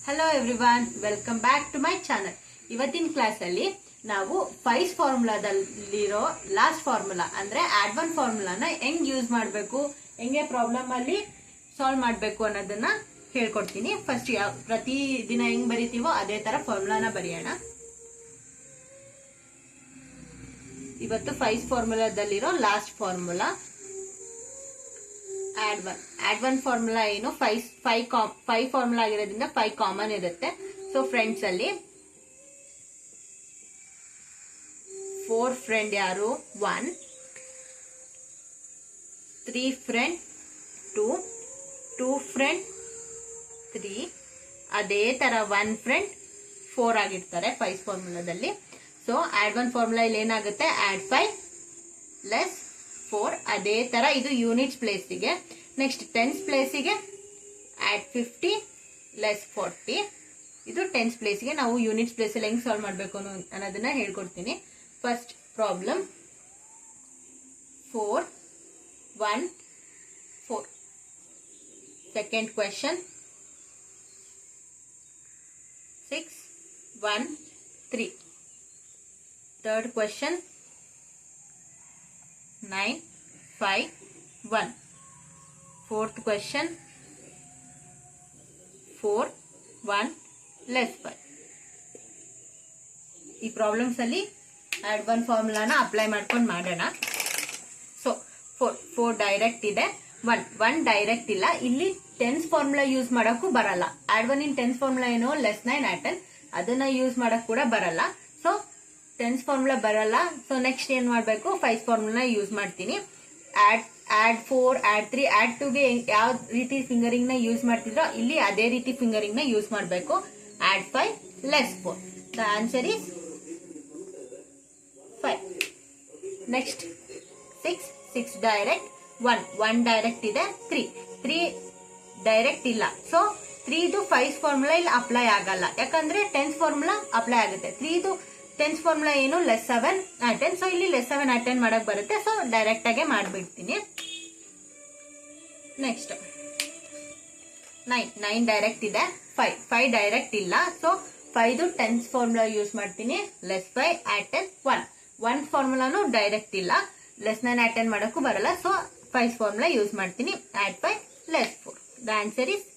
Hello everyone, welcome back to my channel. ಇವತ್ತಿನ class ಅಲ್ಲಿ ನಾವು ಫೈಸ್ ಫಾರ್ಮುಲಾದಲ್ಲಿರೋ ಲಾಸ್ಟ್ ಫಾರ್ಮುಲಾ ಅಂದ್ರೆ ಆಡ್ ಒನ್ ಫಾರ್ಮುಲಾನ ಹೆಂಗ್ ಯೂಸ್ ಮಾಡಬೇಕು, ಹೆಂಗೆ ಪ್ರಾಬ್ಲಮ್ ಅಲ್ಲಿ ಸಾಲ್ವ್ ಮಾಡಬೇಕು ಅನ್ನೋದನ್ನ ಹೇಳ್ಕೊಡ್ತೀನಿ. ಫಸ್ಟ್ ಪ್ರತಿ ದಿನ ಹೆಂಗ್ ಬರಿತೀವೋ ಅದೇ ತರ ಫಾರ್ಮುಲಾನ ಬರೆಯೋಣ. ಇವತ್ತು ಫೈಸ್ ಫಾರ್ಮುಲಾದಲ್ಲಿರೋ last formula add one formula ಏನು, ಫೈವ್ ಫಾರ್ಮುಲಾ ಆಗಿರೋದ್ರಿಂದ 5 ಕಾಮನ್ ಇರುತ್ತೆ. ಸೊ ಫ್ರೆಂಡ್ಸ್ ಅಲ್ಲಿ 4 ಫ್ರೆಂಡ್ ಯಾರು 1, 3 ಫ್ರೆಂಡ್ 2, 2 ಫ್ರೆಂಡ್ 3, ಅದೇ ತರ 1 ಫ್ರೆಂಡ್ 4 ಆಗಿರ್ತಾರೆ ಫೈವ್ ಫಾರ್ಮುಲಾದಲ್ಲಿ. ಸೊ ಆಡ್ ಒನ್ ಫಾರ್ಮುಲಾ ಇಲ್ಲಿ ಏನಾಗುತ್ತೆ, ಆಡ್ 5 ಲೆಸ್ 4. ಅದೇ ತರ ಇದು ಯೂನಿಟ್ಸ್ ಪ್ಲೇಸಿಗೆ. ನೆಕ್ಸ್ಟ್ ಟೆನ್ಸ್ ಪ್ಲೇಸಿಗೆ ಆಡ್ 50 ಲೆಸ್ 40. ಇದು ಟೆನ್ಸ್ ಪ್ಲೇಸ್ಗೆ. ನಾವು ಯೂನಿಟ್ಸ್ ಪ್ಲೇಸ್ ಅಲ್ಲಿ ಹೆಂಗ್ ಸಾಲ್ವ್ ಮಾಡಬೇಕು ಅನ್ನೋದನ್ನ ಹೇಳ್ಕೊಡ್ತೀನಿ. First problem 4 1 4. Second question 6 1 3. Third question 9 5 1. Fourth question 4 1 less 5. ಈ ಪ್ರಾಬ್ಲಮ್ಸ್ ಅಲ್ಲಿ ಆಡ್ ಒನ್ ಫಾರ್ಮುಲಾನ ಅಪ್ಲೈ ಮಾಡ್ಕೊಂಡು ಮಾಡೋಣ. ಸೊ 4 ಡೈರೆಕ್ಟ್ ಇದೆ, 1 ಡೈರೆಕ್ಟ್ ಇಲ್ಲ. ಇಲ್ಲಿ ಟೆನ್ಸ್ ಫಾರ್ಮುಲಾ ಯೂಸ್ ಮಾಡಕ್ಕೂ ಬರಲ್ಲ. Add one in tens formula ಏನೋ ಲೆಸ್ 9 ಆಡ್ 10, ಅದನ್ನ ಯೂಸ್ ಮಾಡಕ್ ಕೂಡ ಬರಲ್ಲ. ಸೊ ಟೆನ್ಸ್ ಫಾರ್ಮುಲಾ ಬರಲ್ಲ. ಸೊ ನೆಕ್ಸ್ಟ್ ಏನ್ ಮಾಡ್ಬೇಕು, ಫೈವ್ ಫಾರ್ಮುಲಾ ಯೂಸ್ ಮಾಡ್ತೀನಿ. ಆಡ್ 4 ಆಡ್ 3 ಆಡ್ 2ಗೆ ಯಾವ ರೀತಿ ಫಿಂಗರಿಂಗ್ ನ ಯೂಸ್ ಮಾಡ್ತಿದ್ರೋ ಇಲ್ಲಿ ಅದೇ ರೀತಿ ಫಿಂಗರಿಂಗ್ ನ ಯೂಸ್ ಮಾಡಬೇಕು. Add 5 less 4. The answer is 5. Next 6 direct, 1 direct ಇದೆ, 3 ಡೈರೆಕ್ಟ್ ಇಲ್ಲ. ಸೊ 3ದು ಫೈವ್ ಫಾರ್ಮುಲಾ ಇಲ್ಲಿ ಅಪ್ಲೈ ಆಗಲ್ಲ, ಯಾಕಂದ್ರೆ ಟೆನ್ಸ್ ಫಾರ್ಮುಲಾ ಅಪ್ಲೈ ಆಗುತ್ತೆ. 3ದು ಟೆನ್ಸ್ ಫಾರ್ಮುಲಾ ಏನು ಲೆಸ್ 7 ಆಡ್ 10. ಸೊ ಇಲ್ಲಿ ಲೆಸ್ 7 ಆಡ್ 10 ಮಾಡಕ್ ಬರುತ್ತೆ. ಸೊ ಡೈರೆಕ್ಟ್ ಆಗಿ ಮಾಡ್ಬಿಡ್ತೀನಿ. ನೆಕ್ಸ್ಟ್ 9 ಡೈರೆಕ್ಟ್ ಇದೆ, 5 ಡೈರೆಕ್ಟ್ ಇಲ್ಲ. ಸೊ 5ದು ಟೆನ್ಸ್ ಫಾರ್ಮುಲಾ ಯೂಸ್ ಮಾಡ್ತೀನಿ. ಲೆಸ್ 5 ಆಡ್ 10 1 ಫಾರ್ಮುಲಾನು ಡೈರೆಕ್ಟ್ ಇಲ್ಲ, ಲೆಸ್ 9 ಆಡ್ 10 ಮಾಡಕ್ಕೂ ಬರಲ್ಲ. ಸೊ 5 ಫಾರ್ಮುಲಾ ಯೂಸ್ ಮಾಡ್ತೀನಿ. Add 5 less 4. The answer is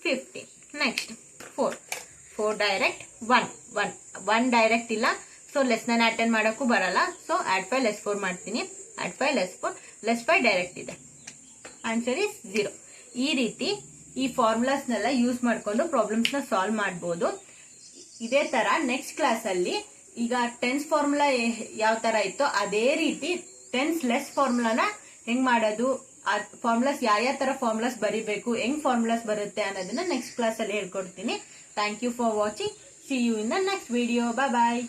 15. Next 4 direct, 1 direct ಇಲ್ಲ. ಸೊ ಲೆಸ್ 9 ಆಡ್ 10 ಮಾಡಕ್ಕೂ ಬರಲ್ಲ. ಸೊ ಆಡ್ 5 ಲೆಸ್ 4 ಮಾಡ್ತೀನಿ. ಆಡ್ 5 ಲೆಸ್ 4, ಲೆಸ್ 5 ಡೈರೆಕ್ಟ್ ಇದೆ. Answer is 0. ಈ ರೀತಿ ಈ ಫಾರ್ಮುಲಾಸ್ನೆಲ್ಲ ಯೂಸ್ ಮಾಡ್ಕೊಂಡು ಪ್ರಾಬ್ಲಮ್ಸ್ ನ ಸಾಲ್ವ್ ಮಾಡಬಹುದು. ಇದೇ ತರ ನೆಕ್ಸ್ಟ್ ಕ್ಲಾಸ್ ಅಲ್ಲಿ ಈಗ ಟೆನ್ಸ್ ಫಾರ್ಮುಲಾ ಯಾವ ತರ ಇತ್ತೋ ಅದೇ ರೀತಿ ಟೆನ್ಸ್ ಲೆಸ್ ಫಾರ್ಮುಲಾನ ಹೆಂಗ್ ಮಾಡೋದು, ಫಾರ್ಮುಲಾಸ್ ಯಾವ ತರ ಫಾರ್ಮುಲಾಸ್ ಬರಿಬೇಕು, ಹೆಂಗ್ ಫಾರ್ಮುಲಾಸ್ ಬರುತ್ತೆ ಅನ್ನೋದನ್ನ ನೆಕ್ಸ್ಟ್ ಕ್ಲಾಸ್ ಅಲ್ಲಿ ಹೇಳ್ಕೊಡ್ತೀನಿ. Thank you for watching. See you in the next video. Bye bye.